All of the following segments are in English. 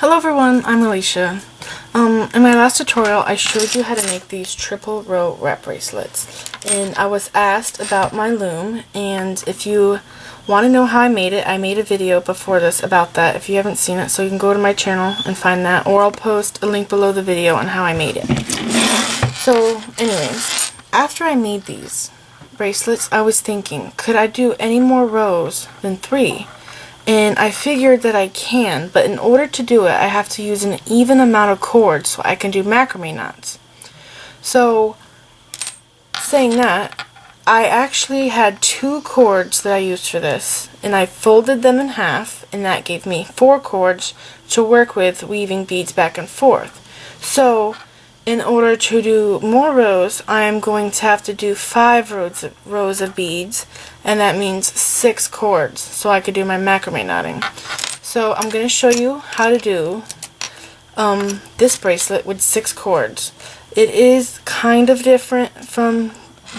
Hello everyone, I'm Alicia. In my last tutorial I showed you how to make these triple row wrap bracelets, and I was asked about my loom, and if you want to know how I made it, I made a video before this about that if you haven't seen it, so you can go to my channel and find that, or I'll post a link below the video on how I made it. So anyways, after I made these bracelets I was thinking, could I do any more rows than 3? And I figured that I can, but in order to do it, I have to use an even amount of cords so I can do macrame knots. So, saying that, I actually had 2 cords that I used for this, and I folded them in half, and that gave me 4 cords to work with weaving beads back and forth. So, in order to do more rows, I am going to have to do 5 rows of beads, and that means 6 cords, so I could do my macrame knotting. So I'm going to show you how to do this bracelet with 6 cords. It is kind of different from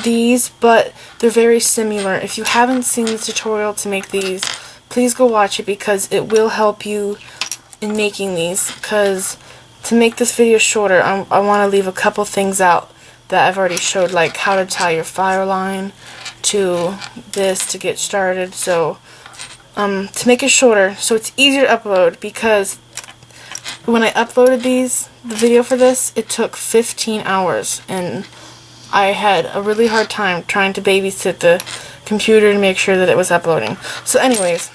these, but they're very similar. If you haven't seen the tutorial to make these, please go watch it because it will help you in making these, because to make this video shorter, I want to leave a couple things out that I've already showed, like how to tie your fireline to this to get started. So to make it shorter, so it's easier to upload, because when I uploaded the video for this, it took 15 hours, and I had a really hard time trying to babysit the computer to make sure that it was uploading. So anyways,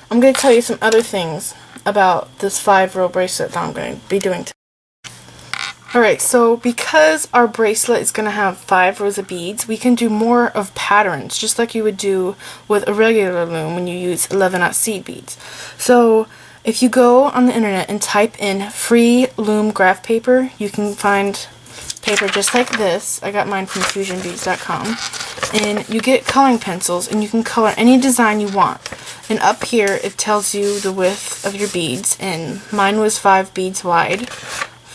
I'm going to tell you some other things about this 5-row bracelet that I'm going to be doing today. Alright, so because our bracelet is going to have 5 rows of beads, we can do more of patterns, just like you would do with a regular loom when you use 11/0 seed beads. So if you go on the internet and type in free loom graph paper, you can find paper just like this. I got mine from fusionbeads.com. And you get coloring pencils, and you can color any design you want. And up here it tells you the width of your beads, and mine was 5 beads wide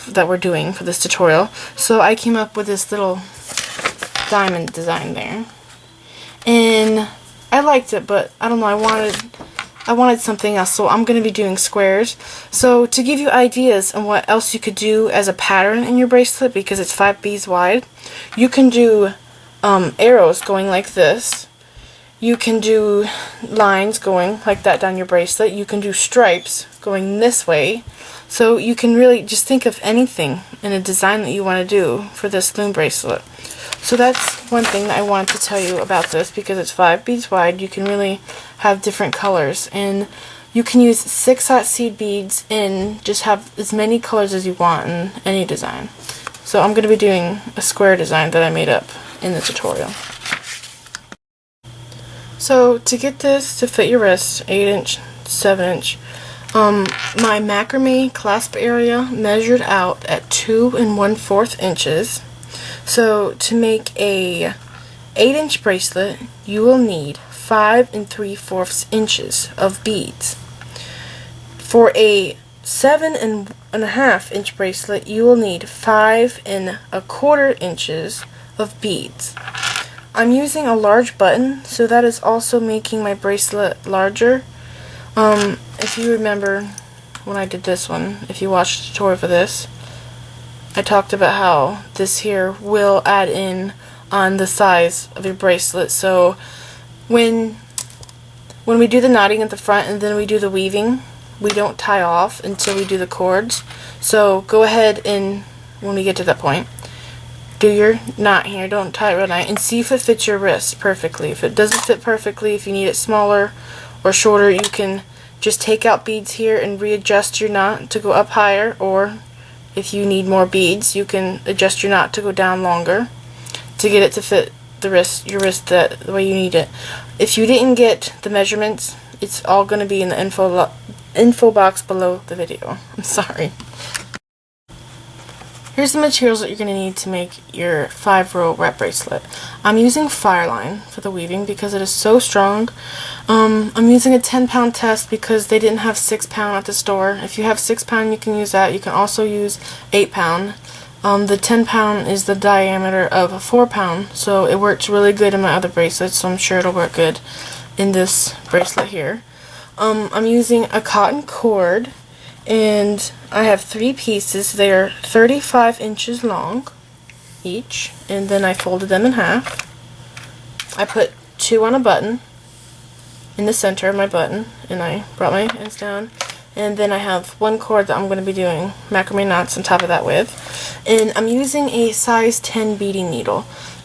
that we're doing for this tutorial. So I came up with this little diamond design there, and I liked it, but I don't know, I wanted something else, so I'm going to be doing squares. So to give you ideas on what else you could do as a pattern in your bracelet, because it's 5 beads wide, you can do arrows going like this. You can do lines going like that down your bracelet. You can do stripes going this way. So you can really just think of anything in a design that you want to do for this loom bracelet. So that's one thing that I wanted to tell you about this, because it's 5 beads wide. You can really have different colors, and you can use 6/0 seed beads and just have as many colors as you want in any design. So I'm going to be doing a square design that I made up in the tutorial. So to get this to fit your wrist, 8-inch, 7-inch, my macrame clasp area measured out at 2 1/4 inches. So to make a 8-inch bracelet, you will need 5 3/4 inches of beads. For a 7 1/2 inch bracelet, you will need 5 1/4 inches of beads. I'm using a large button, so that is also making my bracelet larger. If you remember when I did this one, if you watched the tutorial for this, I talked about how this here will add in on the size of your bracelet. So when we do the knotting at the front and then we do the weaving, we don't tie off until we do the cords. So go ahead and, when we get to that point, do your knot here, don't tie it real tight, and see if it fits your wrist perfectly. If it doesn't fit perfectly, if you need it smaller or shorter, you can just take out beads here and readjust your knot to go up higher, or if you need more beads, you can adjust your knot to go down longer to get it to fit your wrist the way you need it. If you didn't get the measurements, it's all going to be in the info box below the video. I'm sorry. Here's the materials that you're going to need to make your 5-row wrap bracelet. I'm using fireline for the weaving because it is so strong. I'm using a 10-pound test because they didn't have 6-pound at the store. If you have 6-pound, you can use that. You can also use 8-pound. The 10-pound is the diameter of a 4-pound, so it works really good in my other bracelets, so I'm sure it'll work good in this bracelet here. I'm using a cotton cord, And I have 3 pieces. They are 35 inches long each, and then I folded them in half. I put 2 on a button in the center of my button, and I brought my ends down. And then I have 1 cord that I'm going to be doing macrame knots on top of that with. And I'm using a size 10 beading needle.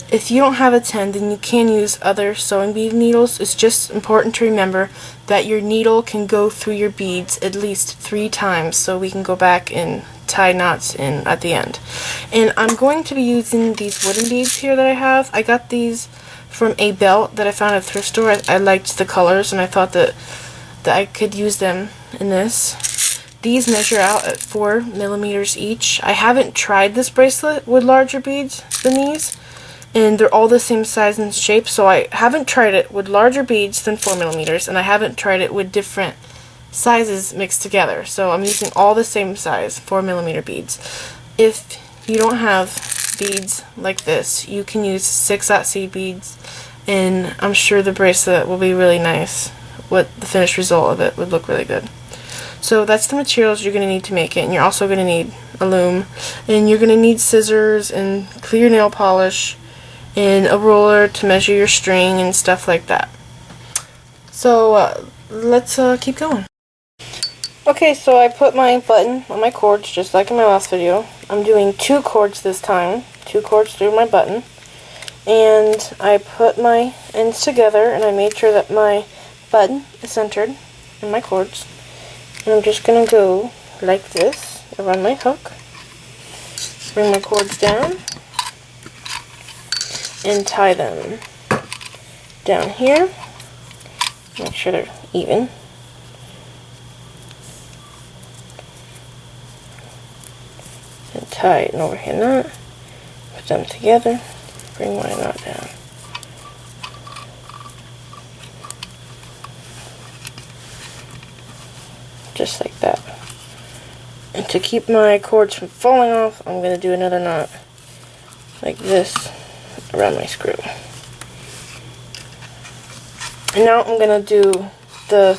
If you don't have a 10, then you can use other sewing bead needles. It's just important to remember that your needle can go through your beads at least 3 times, so we can go back and tie knots in at the end. And I'm going to be using these wooden beads here that I have. I got these from a belt that I found at a thrift store. I liked the colors, and I thought that I could use them in this. These measure out at 4 millimeters each. I haven't tried this bracelet with larger beads than these, and they're all the same size and shape, so I haven't tried it with larger beads than 4 millimeters, and I haven't tried it with different sizes mixed together. So I'm using all the same size 4 millimeter beads. If you don't have beads like this, you can use 6/0 seed beads, and I'm sure the bracelet will be really nice. What the finished result of it would look really good. So that's the materials you're going to need to make it, and you're also going to need a loom, and you're going to need scissors and clear nail polish and a ruler to measure your string and stuff like that. So let's keep going. Okay, so I put my button on my cords just like in my last video. I'm doing 2 cords this time, 2 cords through my button, and I put my ends together, and I made sure that my button is centered in my cords, and I'm just going to go like this around my hook, bring my cords down, and tie them down here. Make sure they're even. And tie an overhand knot. Put them together. Bring my knot down. Just like that. And to keep my cords from falling off, I'm going to do another knot like this around my screw. And now I'm going to do the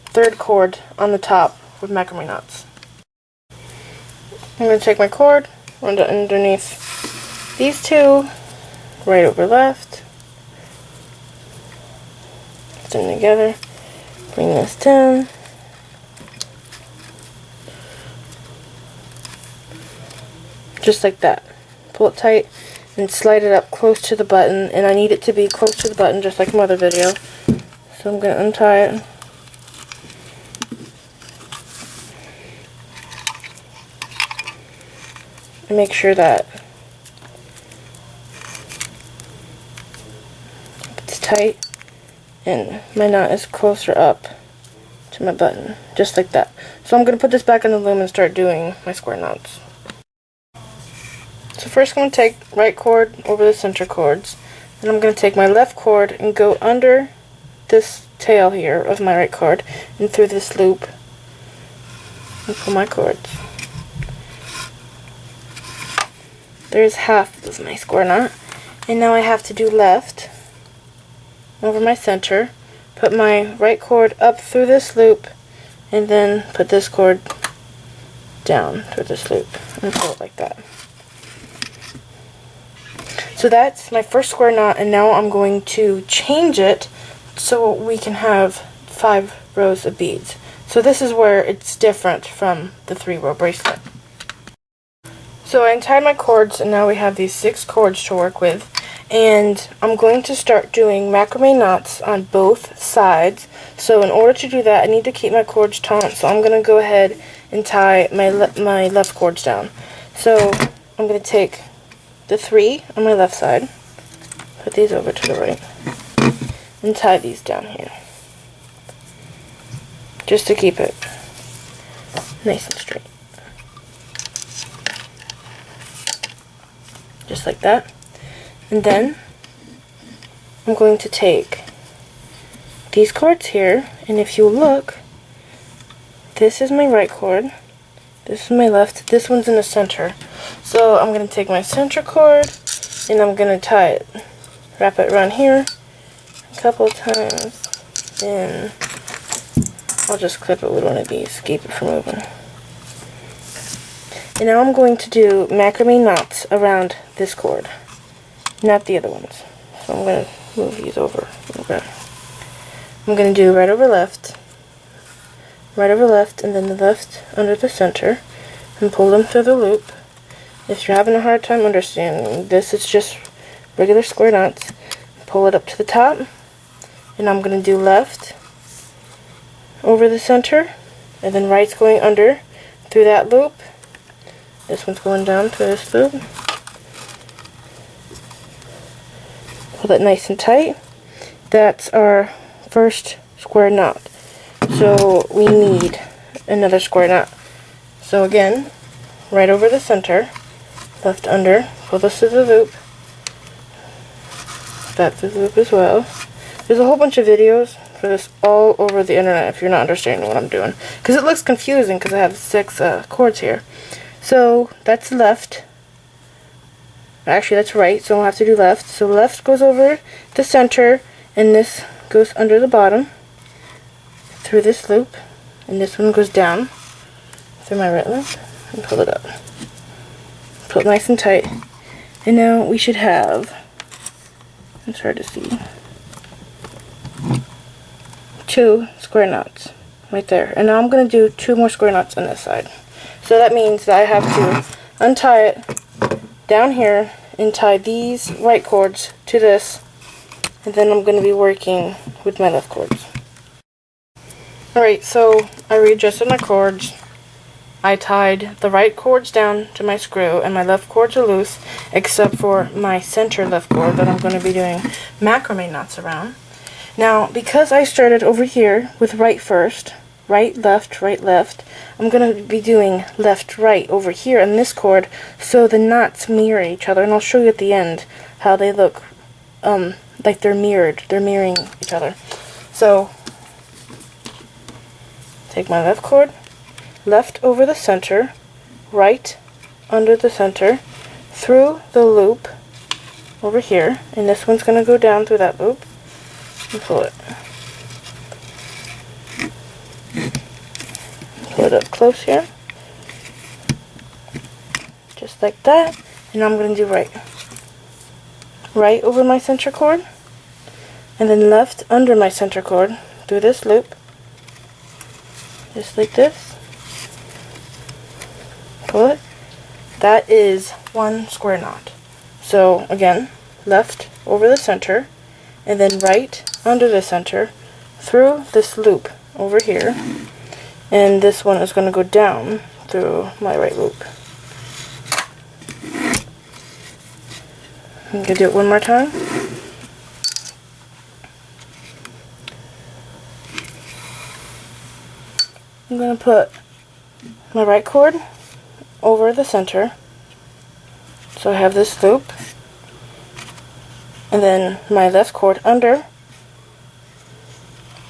3rd cord on the top with macrame knots. I'm going to take my cord, run it underneath these 2, right over left, put them together, bring this down, just like that. Pull it tight and slide it up close to the button, and I need it to be close to the button just like my other video. So I'm going to untie it. And make sure that it's tight and my knot is closer up to my button, just like that. So I'm going to put this back on the loom and start doing my square knots. So first I'm going to take right cord over the center cords, and I'm going to take my left cord and go under this tail here of my right cord and through this loop and pull my cords. There's half of my square knot, and now I have to do left over my center, put my right cord up through this loop, and then put this cord down through this loop and pull it like that. So that's my first square knot, and now I'm going to change it so we can have 5 rows of beads. So this is where it's different from the 3-row bracelet. So I untied my cords, and now we have these 6 cords to work with, and I'm going to start doing macrame knots on both sides. So in order to do that, I need to keep my cords taut, so I'm going to go ahead and tie my left cords down. So I'm going to take the 3 on my left side, put these over to the right, and tie these down here, just to keep it nice and straight. Just like that. And then I'm going to take these cords here, and if you look, this is my right cord, this is my left, this one's in the center. So I'm going to take my center cord, and I'm going to tie it, wrap it around here a couple of times, and I'll just clip it with one of these, keep it from moving. And now I'm going to do macrame knots around this cord, not the other ones. So I'm going to move these over. Okay. I'm going to do right over left, and then the left under the center, and pull them through the loop. If you're having a hard time understanding this, it's just regular square knots. Pull it up to the top, and I'm going to do left over the center, and then right's going under through that loop. This one's going down through this loop. Pull it nice and tight. That's our first square knot. So we need another square knot. So again, right over the center, left under, pull this through the loop, that through the loop as well. There's a whole bunch of videos for this all over the internet if you're not understanding what I'm doing, because it looks confusing because I have 6 cords here. So that's left. Actually, that's right, so I'll have to do left. So left goes over the center, and this goes under the bottom through this loop, and this one goes down through my right loop and pull it up. Pull it nice and tight. And now we should have, it's hard to see, 2 square knots right there. And now I'm going to do 2 more square knots on this side. So that means that I have to untie it down here and tie these right cords to this, and then I'm going to be working with my left cords. Alright, so I readjusted my cords. I tied the right cords down to my screw, and my left cords are loose, except for my center left cord that I'm going to be doing macrame knots around. Now, because I started over here with right first, right, left, I'm going to be doing left, right over here on this cord, so the knots mirror each other, and I'll show you at the end how they look like they're mirroring each other. So, take my left cord, left over the center, right under the center, through the loop over here, and this one's going to go down through that loop, and pull it. Pull it up close here, just like that, and I'm going to do right. Right over my center cord, and then left under my center cord through this loop, just like this. Pull it. That is 1 square knot. So again, left over the center, and then right under the center through this loop over here, and this one is going to go down through my right loop. I'm going to do it one more time. I'm going to put my right cord over the center, so I have this loop, and then my left cord under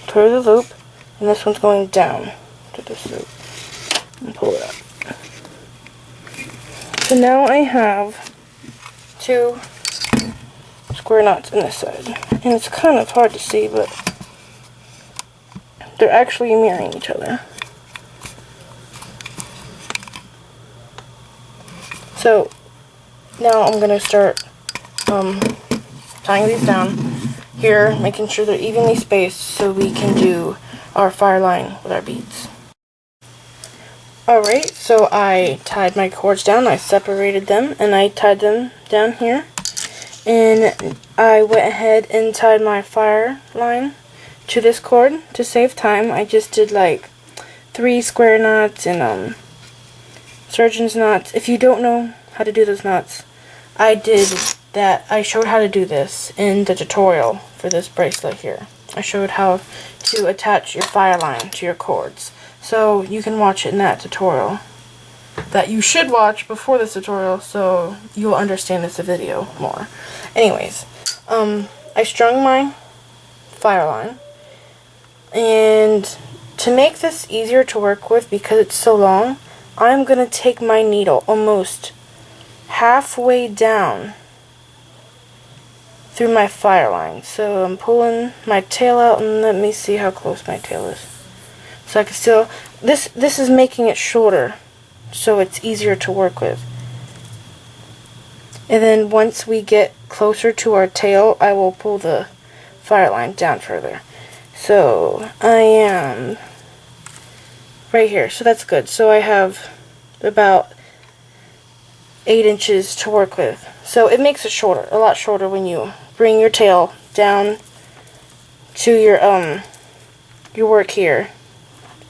through the loop, and this one's going down to this loop, and pull it up. So now I have 2 square knots on this side, and it's kind of hard to see, but they're actually mirroring each other. So now I'm going to start tying these down here, making sure they're evenly spaced so we can do our fire line with our beads. Alright, so I tied my cords down, I separated them, and I tied them down here. And I went ahead and tied my fire line to this cord to save time. I just did like 3 square knots and surgeon's knots. If you don't know how to do those knots, I showed how to do this in the tutorial for this bracelet here. I showed how to attach your fire line to your cords. So you can watch it in that tutorial that you should watch before this tutorial so you'll understand this video more. Anyways, I strung my fire line, and to make this easier to work with because it's so long, I'm going to take my needle almost halfway down through my fire line. So I'm pulling my tail out, and let me see how close my tail is. So I can still, this is making it shorter so it's easier to work with. And then once we get closer to our tail, I will pull the fire line down further. So I am right here, so that's good. So I have about 8 inches to work with. So it makes it shorter, a lot shorter when you bring your tail down to your work here.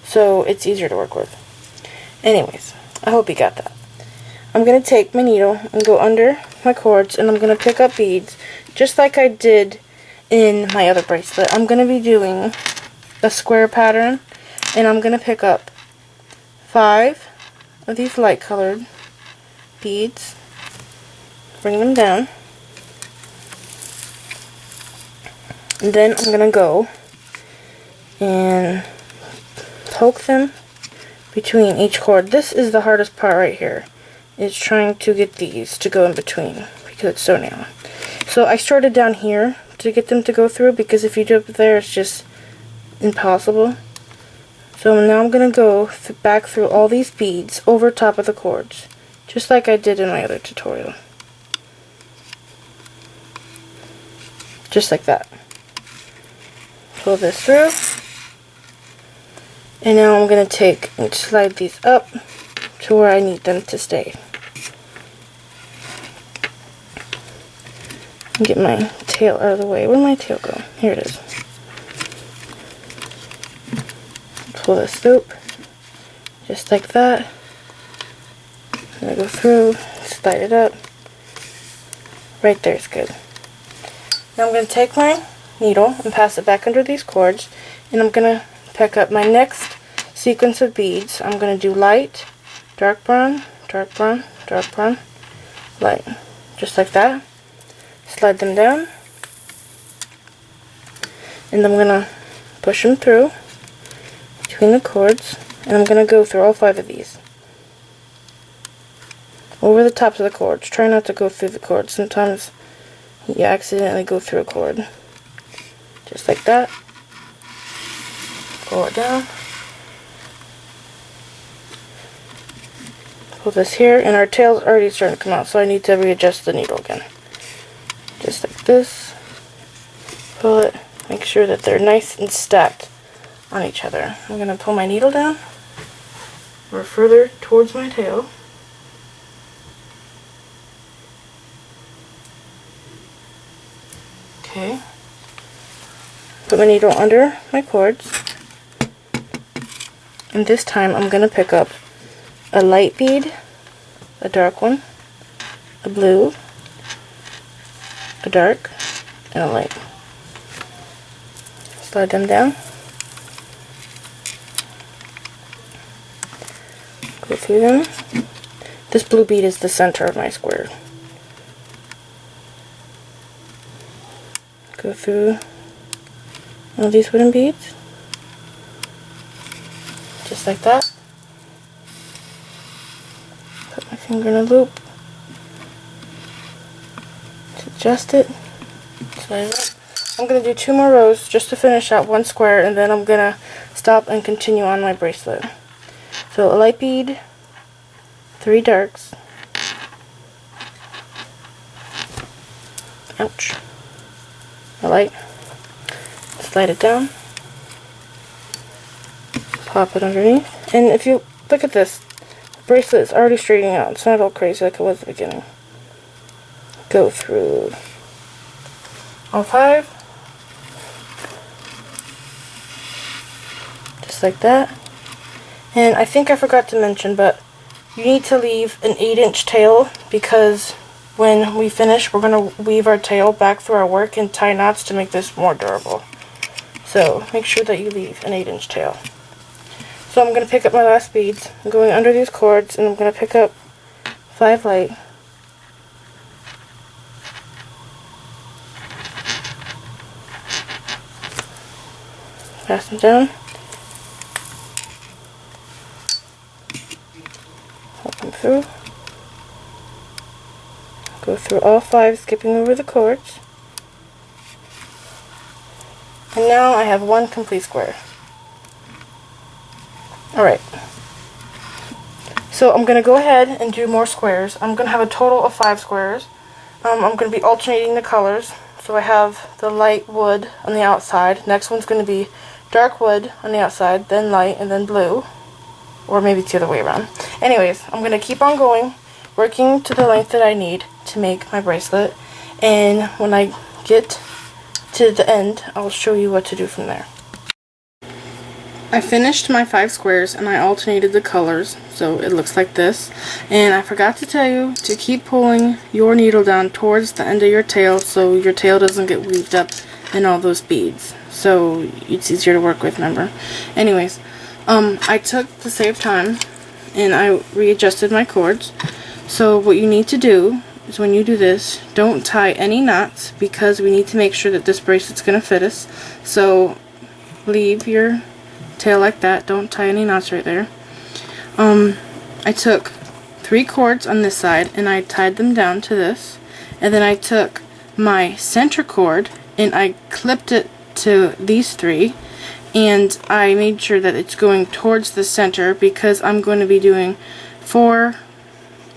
So it's easier to work with. Anyways, I hope you got that. I'm going to take my needle and go under my cords, and I'm going to pick up beads just like I did in my other bracelet. I'm going to be doing a square pattern, and I'm going to pick up 5 of these light colored beads, bring them down, and then I'm going to go and poke them between each cord. This is the hardest part right here, is trying to get these to go in between because it's so narrow. So I started down here to get them to go through, because if you do it there, it's just impossible. So now I'm going to go back through all these beads over top of the cords, just like I did in my other tutorial. Just like that. Pull this through. And now I'm going to take and slide these up to where I need them to stay. Get my tail out of the way. Where'd my tail go? Here it is. Pull this loop, just like that. I'm going to go through, slide it up. Right there is good. Now I'm going to take my needle and pass it back under these cords, and I'm going to pick up my next sequence of beads. I'm going to do light, dark brown, dark brown, dark brown, light. Just like that. Slide them down. And I'm going to push them through between the cords. And I'm going to go through all 5 of these. Over the tops of the cords. Try not to go through the cords. Sometimes you accidentally go through a cord. Just like that. Pull it down. Pull this here, and our tail's already starting to come out, so I need to readjust the needle again. Just like this. Pull it. Make sure that they're nice and stacked on each other. I'm going to pull my needle down or further towards my tail. Okay. Put my needle under my cords. And this time I'm going to pick up a light bead, a dark one, a blue, a dark, and a light. Slide them down. Go through them. This blue bead is the center of my square. Go through all these wooden beads. Just like that. Put my finger in a loop. Adjust it. Slide it up. I'm going to do 2 more rows just to finish out one square, and then I'm going to stop and continue on my bracelet. So a light bead, 3 darks. Ouch. A light. Slide it down. Pop it underneath. And if you look at this, the bracelet is already straightening out. It's not all crazy like it was at the beginning. Go through all 5. Just like that. And I think I forgot to mention, but you need to leave an 8-inch tail, because when we finish, we're going to weave our tail back through our work and tie knots to make this more durable. So make sure that you leave an 8-inch tail. So I'm going to pick up my last beads. I'm going under these cords, and I'm going to pick up 5 light. Pass them down. Hold them through. Go through all 5, skipping over the cords. And now I have one complete square. Alright. So I'm going to go ahead and do more squares. I'm going to have a total of 5 squares. I'm going to be alternating the colors. So I have the light wood on the outside. Next one's going to be dark wood on the outside, then light, and then blue. Or maybe it's the other way around. Anyways, I'm going to keep on going, working to the length that I need to make my bracelet. And when I get to the end, I'll show you what to do from there. I finished my 5 squares and I alternated the colors, so it looks like this. And I forgot to tell you to keep pulling your needle down towards the end of your tail so your tail doesn't get weaved up in all those beads. So it's easier to work with, remember? Anyways, I took to save time and I readjusted my cords. So what you need to do is when you do this, don't tie any knots because we need to make sure that this bracelet's going to fit us. So leave your tail like that, don't tie any knots right there. I took 3 cords on this side and I tied them down to this, and then I took my center cord and I clipped it to these 3, and I made sure that it's going towards the center because I'm going to be doing 4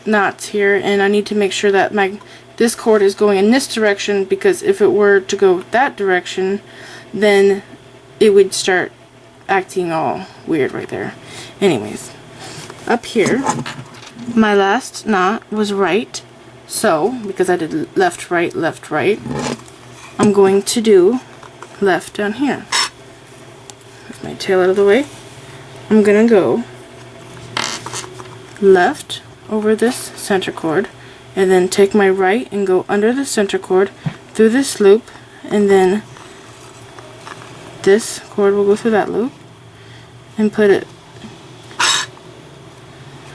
knots here, and I need to make sure that this cord is going in this direction, because if it were to go that direction then it would start acting all weird right there. Anyways, up here my last knot was right, so because I did left right, I'm going to do left down here. With my tail out of the way, I'm gonna go left over this center cord, and then take my right and go under the center cord through this loop, and then this cord will go through that loop and put it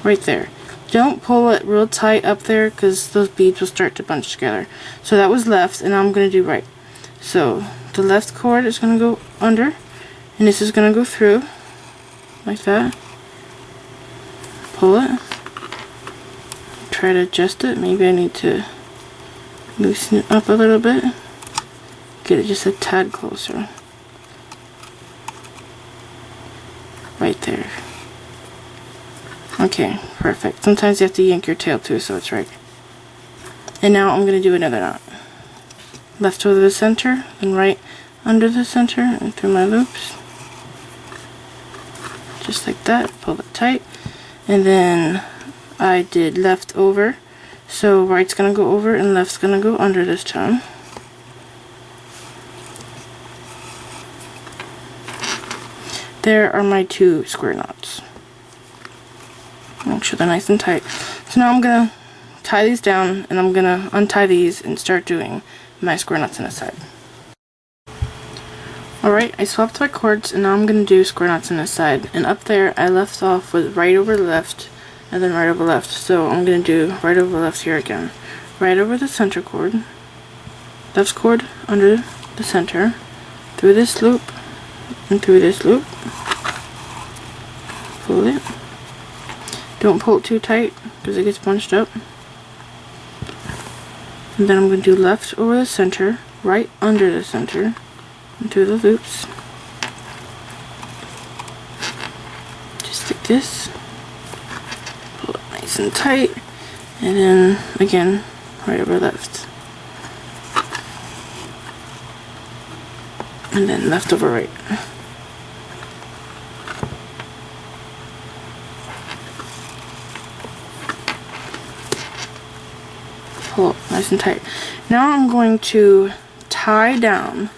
right there. Don't pull it real tight up there because those beads will start to bunch together. So that was left, and now I'm going to do right. So the left cord is going to go under, and this is going to go through like that. Pull it. Try to adjust it. Maybe I need to loosen it up a little bit. Get it just a tad closer. Right there. Okay, perfect. Sometimes you have to yank your tail too, so it's right. And now I'm going to do another knot. Left over the center, and right under the center, and through my loops. Just like that. Pull it tight. And then I did left over. So right's going to go over and left's going to go under this time. There are my 2 square knots. Make sure they're nice and tight. So now I'm going to tie these down, and I'm going to untie these and start doing my square knots on the side. Alright, I swapped my cords, and now I'm going to do square knots on this side. And up there, I left off with right over left, and then right over left. So I'm going to do right over left here again. Right over the center cord, left cord under the center, through this loop, and through this loop. Pull it. Don't pull it too tight because it gets bunched up. And then I'm going to do left over the center, right under the center, and through the loops. Just like this. Pull it nice and tight. And then again, right over left. And then left over right. Pull up nice and tight. Now I'm going to tie down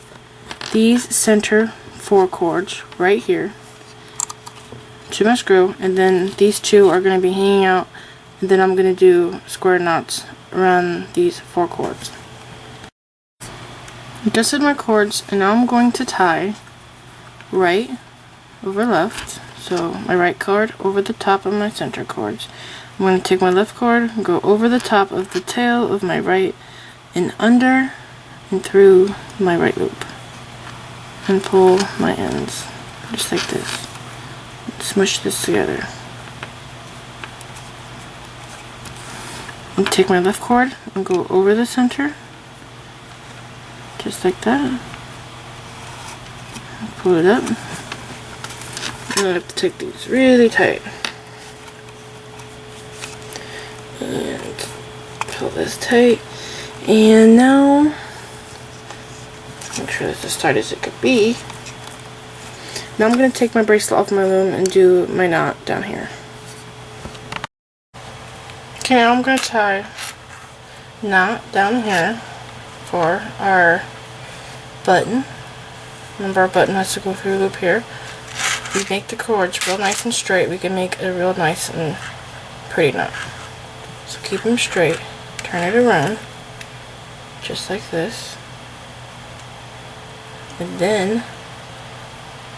these center 4 cords right here to my screw, and then these 2 are going to be hanging out, and then I'm going to do square knots around these 4 cords. Adjusted my cords, and now I'm going to tie right over left, so my right cord over the top of my center cords. I'm going to take my left cord and go over the top of the tail of my right and under and through my right loop, and pull my ends just like this and smush this together. And take my left cord and go over the center just like that. Pull it up. And I have to take these really tight. pull this tight. And now, make sure that's as tight as it could be. Now I'm going to take my bracelet off my loom and do my knot down here. Okay, now I'm going to tie knot down here for our button. Remember, our button has to go through a loop here. We make the cords real nice and straight. We can make a real nice and pretty knot. So keep them straight. Turn it around, just like this. And then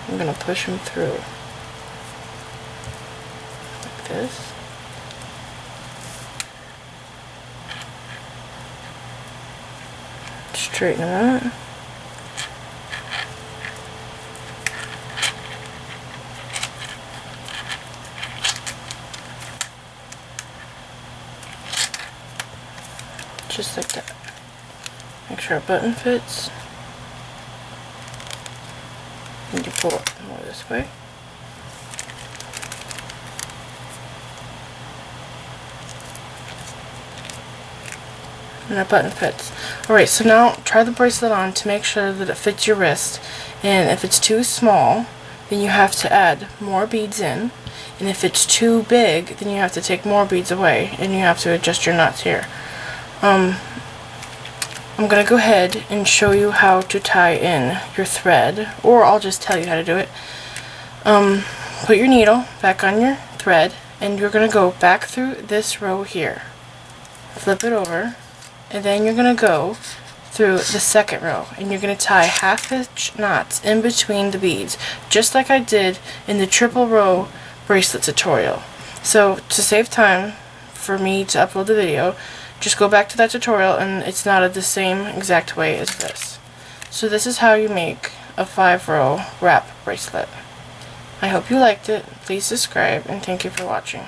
I'm going to push them through. Like this. Straighten them out. Just like that. Make sure our button fits. And you pull it more this way. And our button fits. Alright, so now try the bracelet on to make sure that it fits your wrist. And if it's too small, then you have to add more beads in. And if it's too big, then you have to take more beads away. And you have to adjust your knots here. I'm going to go ahead and show you how to tie in your thread, or I'll just tell you how to do it. Put your needle back on your thread, and you're going to go back through this row here. Flip it over, and then you're going to go through the second row, and you're going to tie half-inch knots in between the beads, just like I did in the triple row bracelet tutorial. So to save time for me to upload the video, just go back to that tutorial, and it's knotted the same exact way as this. So this is how you make a 5-row wrap bracelet. I hope you liked it. Please subscribe, and thank you for watching.